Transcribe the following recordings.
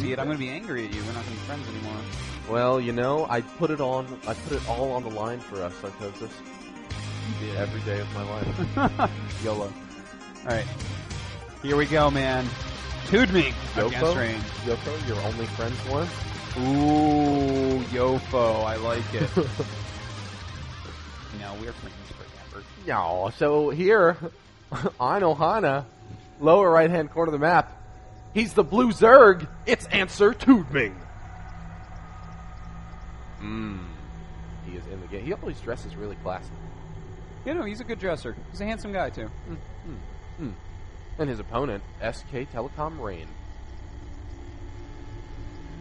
see it, I'm going to be angry at you. We're not going to be friends anymore. Well, you know, I put it all on the line for us, Sarkosis. You did. Every day of my life. YOLO. All right. Here we go, man. TooDming against Rain. Yoko, your only friends one? Ooh, Yofo. I like it. No, we're friends forever. No, so here, on Ohana, lower right-hand corner of the map, he's the blue Zerg. It's Answer TooDming. He is in the game. He always dresses really classy. You know, he's a good dresser. He's a handsome guy, too. And his opponent, SK Telecom Rain.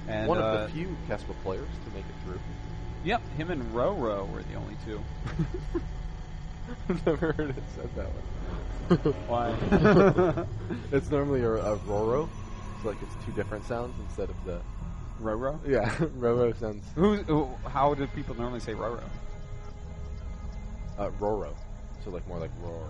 And, one of the few Kespa players to make it through. Yep, him and Roro were the only two. I've never heard it said that way. Why? It's normally a Roro. It's like it's two different sounds instead of the... Roro? Yeah, Roro sounds... How do people normally say Roro? Roro. So like more like roar.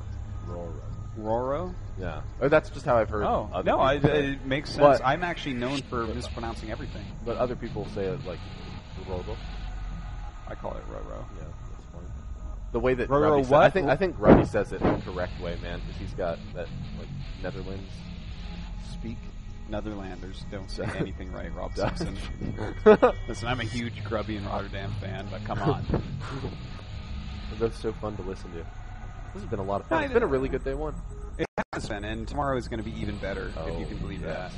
Roro. Roro? Yeah. Or that's just how I've heard. Oh, no, it makes sense. But I'm actually known for mispronouncing everything. But other people say it like Roro. I call it Roro. Yeah, that's fine. The way that Roro, Grubby I think Grubby says it the correct way, man, because he's got that like Netherlands speak. Netherlanders don't say anything right, Rob Simpson. Listen, I'm a huge Grubby and Rotterdam fan, but come on. They're both so fun to listen to. This has been a lot of fun. It's been a really good day one. It has been, and tomorrow is going to be even better, if you can believe that.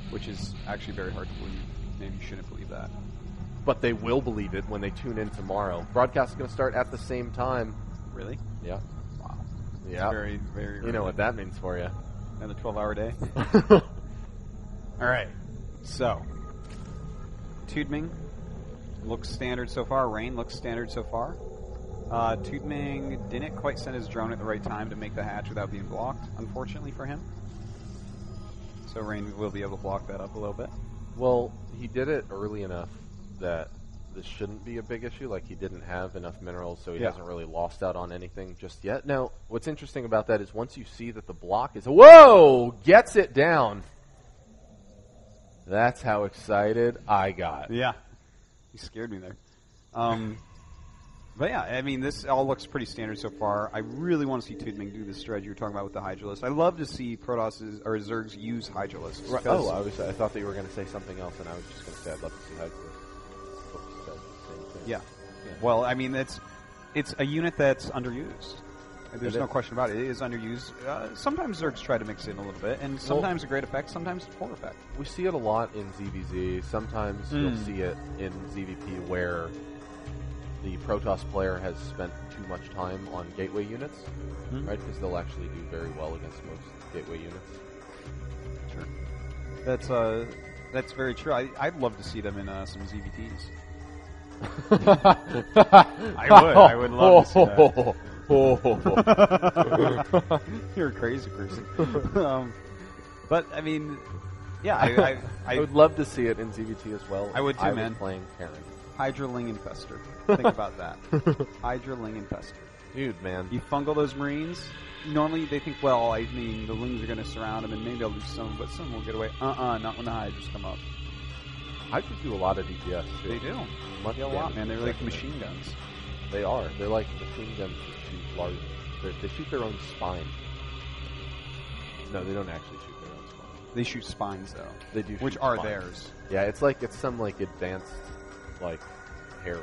Which is actually very hard to believe. Maybe you shouldn't believe that. But they will believe it when they tune in tomorrow. Broadcast is going to start at the same time. Really? Yeah. Wow. Yeah. Very, very early. You know what that means for you. Another 12-hour day? All right. So, TooDming looks standard so far. Rain looks standard so far. TooDming didn't quite send his drone at the right time to make the hatch without being blocked, unfortunately for him. So Rain will be able to block that up a little bit. Well, he did it early enough that this shouldn't be a big issue. Like, he didn't have enough minerals, so he hasn't really lost out on anything just yet. Now, what's interesting about that is once you see that the block is... Whoa! Gets it down. That's how excited I got. Yeah. You scared me there. But yeah, I mean, this all looks pretty standard so far. I really want to see TooDming do this stretch you were talking about with the Hydralisk. I love to see Protosses or Zergs use Hydralisks. Right. Oh, I thought that you were going to say something else, and I was just going to say I'd love to see Hydralisk. Same thing. Yeah. Well, I mean, it's a unit that's underused. There's no question about it. It is underused. Sometimes Zergs try to mix it in a little bit, and sometimes a great effect, sometimes a poor effect. We see it a lot in ZVZ. Sometimes you'll see it in ZVP where the Protoss player has spent too much time on gateway units, right? Because they'll actually do very well against most gateway units. Sure. That's very true. I'd love to see them in some ZVTs. I would love to see that. You're a crazy person. But, I mean, yeah, I would love to see it in ZVT as well. I would too, man. Playing Karen. Hydraling Infester. Think about that. Hydraling Infester. Dude, man. You fungal those Marines. Normally they think, well, I mean, the Lings are going to surround them and maybe I'll lose some, but some will get away. Not when the Hydras come up. Hydras do a lot of DPS, too. They do. Much a lot, man. They're like machine guns. They are. They're like machine guns that shoot large. They shoot their own spine. No, they don't actually shoot their own spine. They shoot spines, though. They do. Which are theirs. Yeah, it's some like advanced, like hair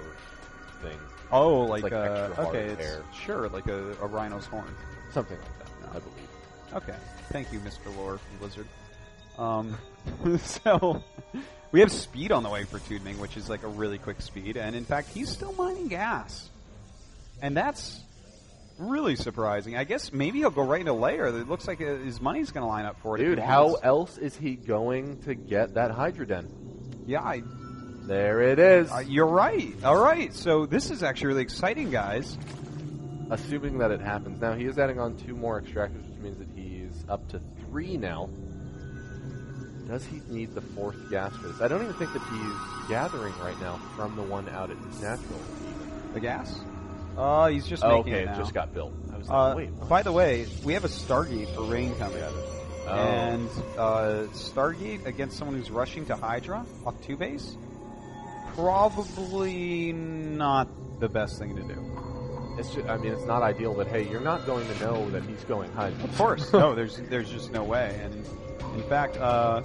thing. Oh, like extra hard hair. Sure, like a rhino's horn. Something like that, I believe. Okay. Thank you, Mr. Lore from Blizzard. So, we have speed on the way for TooDming, which is like a really quick speed. And in fact, he's still mining gas. And that's really surprising. I guess maybe he'll go right into layer. It looks like his money's going to line up for it. Dude, how else is he going to get that Hydra Den? Yeah, there it is. You're right. All right. So this is actually really exciting, guys. Assuming that it happens. Now, he is adding on 2 more extractors, which means that he's up to 3 now. Does he need the 4th gas for this? I don't even think that he's gathering right now from the one out at his natural. The gas? He's just making it now. It just got built. I was like, wait, what? By the way, we have a Stargate for Rain coming. And Stargate against someone who's rushing to Hydra off 2 base? Probably not the best thing to do. It's just, I mean, it's not ideal, but hey, you're not going to know that he's going Hydra. Of course. No, there's just no way. And in fact, I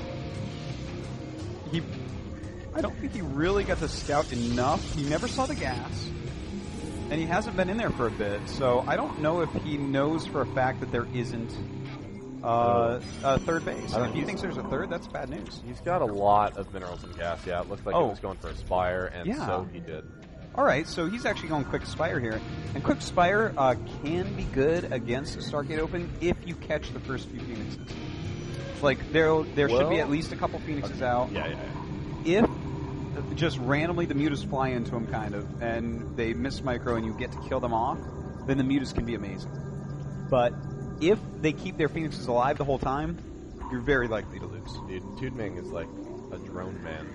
don't think he really got to scout enough. He never saw the gas. And he hasn't been in there for a bit, so I don't know if he knows for a fact that there isn't a third base. If he thinks there's a third, that's bad news. He's got a lot of minerals and gas. Yeah, it looked like he was going for a Spire, and so he did. All right, so he's actually going Quick Spire here. And Quick Spire can be good against a Stargate Open if you catch the first few Phoenixes. Like, there should be at least a couple Phoenixes out. Yeah. If just randomly the mutas fly into him, kind of, and they miss micro and you get to kill them off, then the mutas can be amazing. But if they keep their Phoenixes alive the whole time, you're very likely to lose. Dude, TooDming is like a drone man.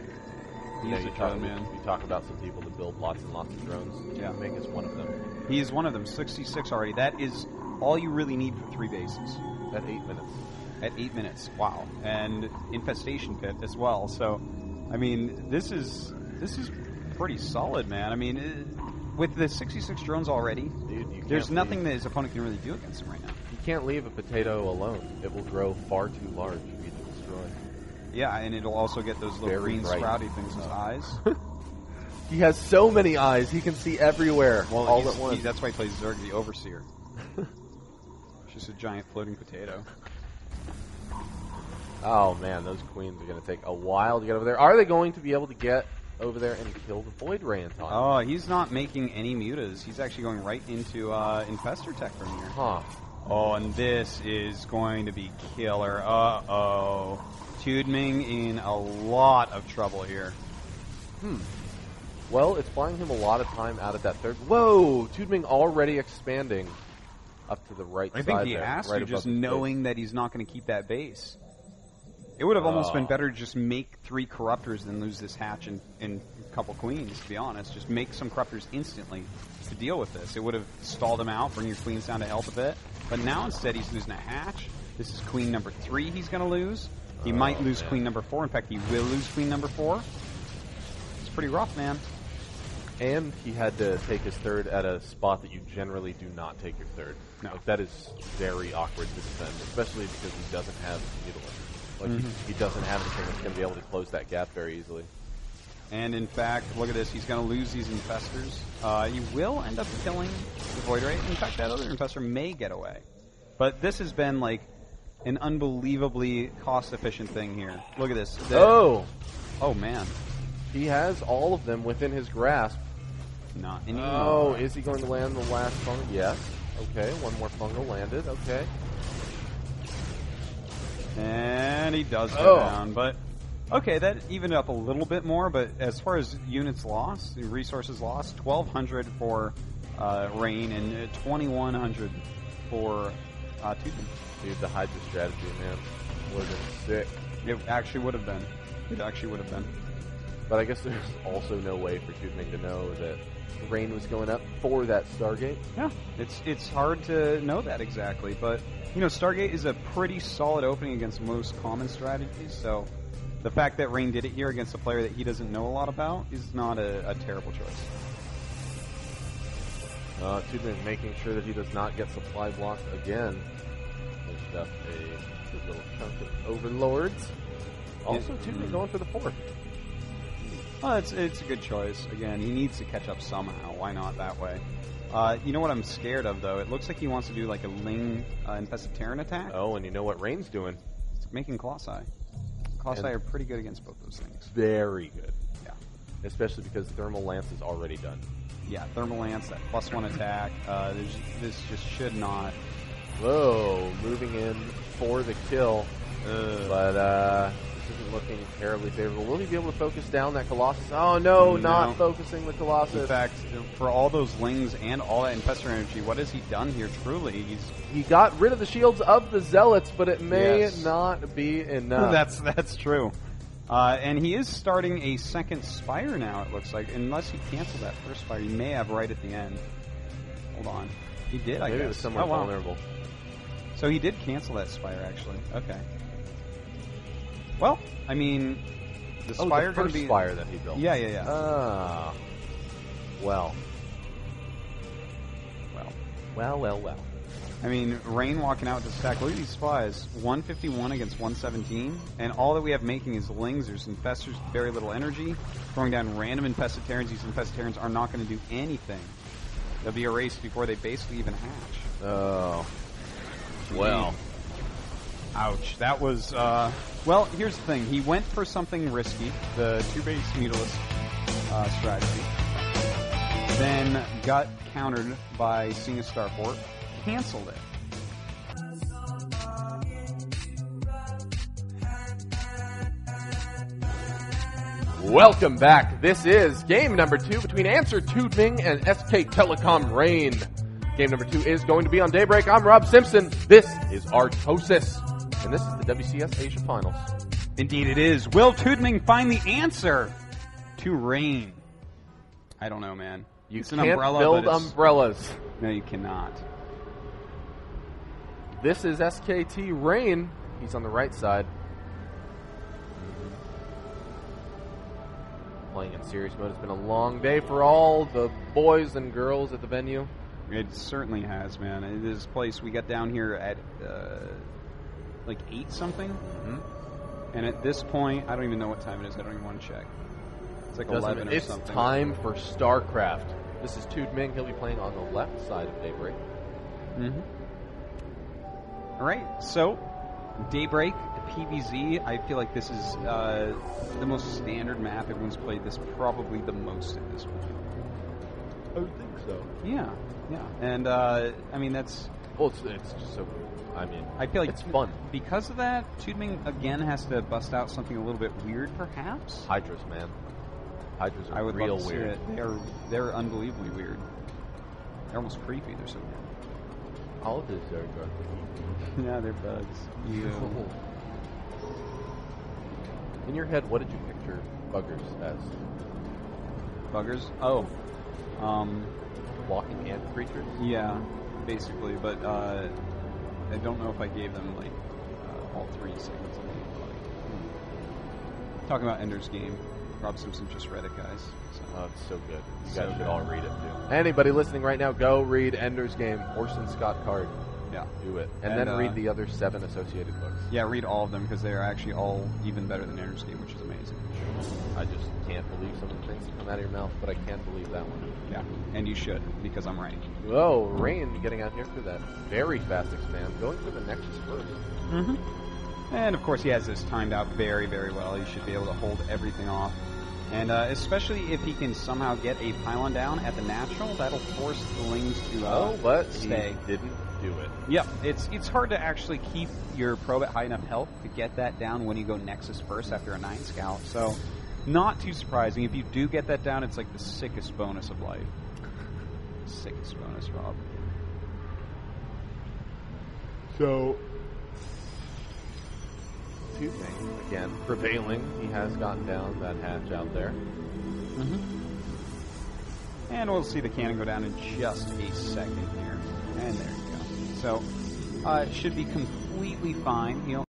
He's a drone man. You talk about some people that build lots and lots of drones. Yeah. TooDming is one of them. He is one of them. 66 already. That is all you really need for 3 bases. At 8 minutes. At 8 minutes. Wow. And Infestation Pit as well. So, I mean, this is pretty solid, man. I mean, with the 66 drones already, dude, there's nothing that his opponent can really do against him right now. You can't leave a potato alone. It will grow far too large for you to destroy. Yeah, and it'll also get those little green sprouty things as eyes. He has so many eyes. He can see everywhere all at once. That's why he plays Zerg, the Overseer. Just a giant floating potato. Oh, man, those queens are going to take a while to get over there. Are they going to be able to get over there and kill the Void Ray in time? Oh, he's not making any mutas. He's actually going right into Infestor Tech from here. Huh. Oh, and this is going to be killer. Uh-oh. TooDming in a lot of trouble here. Well, it's buying him a lot of time out of that third. Whoa! TooDming already expanding up to the right side. I think he has to, just knowing that he's not going to keep that base. It would have almost been better to just make 3 Corruptors than lose this hatch and a couple Queens, to be honest. Just make some Corruptors instantly to deal with this. It would have stalled him out, bring your Queens down to health a bit. But now instead he's losing a hatch. This is Queen number 3 he's going to lose. He might lose Queen number 4. In fact, he will lose Queen number 4. It's pretty rough, man. And he had to take his third at a spot that you generally do not take your third. No. Like, that is very awkward to defend, especially because he doesn't have Mutilator. Like, he doesn't have anything that's going to be able to close that gap very easily. And in fact, look at this. He's going to lose these Infestors. He will end up killing the Void Ray. In fact, that other Infestor may get away. But this has been, like, an unbelievably cost-efficient thing here. Look at this. Oh, man. He has all of them within his grasp. Not anymore. Oh, is he going to land the last fungal? Yes. Okay, one more fungal landed. Okay. And he does go down, but okay, that evened up a little bit more. But as far as units lost, resources lost, 1,200 for Rain and 2,100 for TooDming. Dude, the Hydra strategy, man, would have been sick. It actually would have been. But I guess there's also no way for TooDming to know that Rain was going up for that Stargate. Yeah, it's hard to know that exactly, but you know, Stargate is a pretty solid opening against most common strategies, so the fact that Rain did it here against a player that he doesn't know a lot about is not a terrible choice. TooDming making sure that he does not get supply blocked again. Pushed up a good little chunk of Overlords. Also, TooDming going for the 4th. Well, it's a good choice. Again, he needs to catch up somehow. Why not that way? You know what I'm scared of, though? It looks like he wants to do like a Ling Infested Terran attack. Oh, and you know what Rain's doing? It's making Colossi. Colossi are pretty good against both those things. Very good. Yeah. Especially because Thermal Lance is already done. Yeah, Thermal Lance, that +1 attack. This just should not. Whoa, moving in for the kill. But this isn't looking terribly favorable. Will he be able to focus down that Colossus? Oh, no, not focusing the Colossus. In fact, for all those Lings and all that Infestor energy, what has he done here truly? He got rid of the shields of the Zealots, but it may not be enough. That's true. And he is starting a second Spire now, it looks like. Unless he canceled that first Spire, he may have right at the end. Hold on. He did, I guess. Maybe it was somewhere vulnerable. So he did cancel that Spire, actually. Okay. Well, I mean, the Spire the first Spire that he built. Yeah, yeah, yeah. Well. I mean, Rain walking out with the stack. Look at these spies. 151 against 117. And all that we have making is Lings. There's Infestors, very little energy. Throwing down random Infested Terrans. These Infested Terrans are not going to do anything. They'll be erased before they basically even hatch. Oh. Well. Ouch. That was, well, here's the thing. He went for something risky, the 2-base Mutalisk strategy. Then got countered by seeing a Starport. Canceled it. Welcome back. This is game number 2 between TooDming and SK Telecom Rain. Game number 2 is going to be on Daybreak. I'm Rob Simpson. This is Artosis. And this is the WCS Asia Finals. Indeed it is. Will TooDming find the answer to Rain? I don't know, man. It's can't build umbrellas. No, you cannot. This is SKT Rain. He's on the right side. Playing in series mode. It's been a long day for all the boys and girls at the venue. It certainly has, man. In this place, we got down here at like 8 something. Mm-hmm. And at this point, I don't even know what time it is. I don't even want to check. It's like 11 or something. It's time for StarCraft. This is TooDming. He'll be playing on the left side of Daybreak. Mm-hmm. All right, so Daybreak, PVZ. I feel like this is the most standard map. Everyone's played this probably the most at this point. I would think so. Yeah, yeah. And, I mean, that's... Well, it's just so... I mean, I feel like it's fun. Because of that, TooDming, again, has to bust out something a little bit weird, perhaps? Hydras, man. Hydras are real weird. They're unbelievably weird. They're almost creepy. They're so weird. All of his are creepy. Yeah, they're bugs. In your head, what did you picture buggers as? Buggers? Oh. Walking ant creatures? Yeah, basically. But I don't know if I gave them, like, all 3 seconds. Talking about Ender's Game. Rob Simpson just read it, guys. So. Oh, it's so good. You guys should all read it, too. Anybody listening right now, go read Ender's Game. Orson Scott Card. Yeah. Do it. And then read the other 7 associated books. Yeah, read all of them, because they're actually all even better than Ender's Game, which is amazing. I just can't believe some of the things that come out of your mouth, but I can believe that one. Yeah, and you should, because I'm right. Whoa, Rain getting out here for that very fast expand, going for the Nexus first. Mm-hmm. And, of course, he has this timed out very, very well. He should be able to hold everything off. And especially if he can somehow get a pylon down at the natural, that'll force the Lings to but stay. He didn't do it. Yep, it's hard to actually keep your probe at high enough health to get that down when you go Nexus first after a 9 scout. So, not too surprising. If you do get that down, it's like the sickest bonus of life. Sickest bonus, Rob. So, TooDming, again, prevailing. He has gotten down that hatch out there. Mm-hmm. And we'll see the cannon go down in just a second here. And there you go. So, it should be completely fine.